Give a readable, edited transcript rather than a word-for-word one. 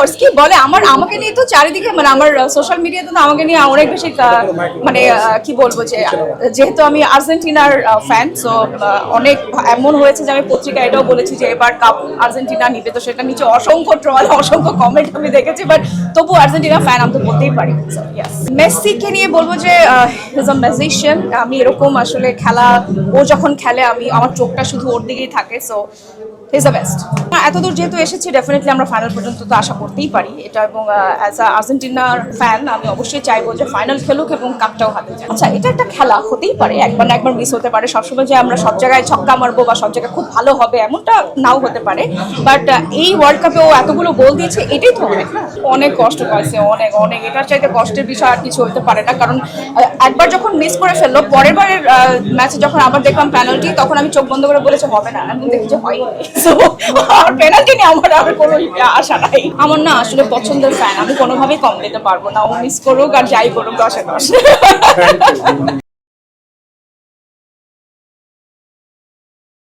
Of course কি বলে আমাকে নিয়ে তো চারিদিকে মানে আমার সোশ্যাল মিডিয়াতে তো আমাকে নিয়ে অনেক বেশি মানে কি বলবো যে যেহেতু আমি আর্জেন্টিনার ফ্যান, সো অনেক এমন হয়েছে যে আমি পত্রিকায় এটাও বলেছি যে এবার কাপ আর্জেন্টিনা নিবে, তো সেটা নিচে অসংখ্য ট্রল অসংখ্য কমেন্ট আমি দেখেছি, বাট তবু আর্জেন্টিনা ফ্যান আমি তো বলতেই পারি। মেসিকে নিয়ে বলবো যে ইজ আ ম্যাজিশিয়ান। আমি এরকম আসলে খেলা, ও যখন খেলে আমি আমার চোখটা শুধু ওর দিকেই থাকে, so he is the best. এতদূর যেহেতু এসেছি ডেফিনেটলি আমরা ফাইনাল পর্যন্ত তো আশা করতেই পারি এটা, এবং অ্যাজ আ আর্জেন্টিনার ফ্যান আমি অবশ্যই চাইবো যে ফাইনাল খেলুক এবং কাপটাও হাতে যায়। আচ্ছা, এটা একটা খেলা, হতেই পারে একবার না একবার মিস হতে পারে, সবসময় যে আমরা সব জায়গায় ছক্কা মারবো বা সব জায়গায় খুব ভালো হবে এমনটা নাও হতে পারে, বাট এই ওয়ার্ল্ড কাপে ও এতগুলো গোল দিয়েছে এটাই তো অনেক না। অনেক কষ্ট পাইছে, অনেক অনেক, এটার চাইতে কষ্টের বিষয় আর কিছু হতে পারে না, কারণ একবার যখন মিস করে ফেললো পরের বারের ম্যাচে যখন আবার দেখলাম পেনাল্টি, তখন আমি চোখ বন্ধ করে বলেছি হবে না, আমি দেখি যে হয় আর পেনাল্টি নিয়ে আমার আর কোনো আশা নাই। আমার না আসলে পছন্দের ফ্যান, আমি কোনোভাবেই কম দিতে পারবো না, ও মিস করুক আর যাই করুক 10-10।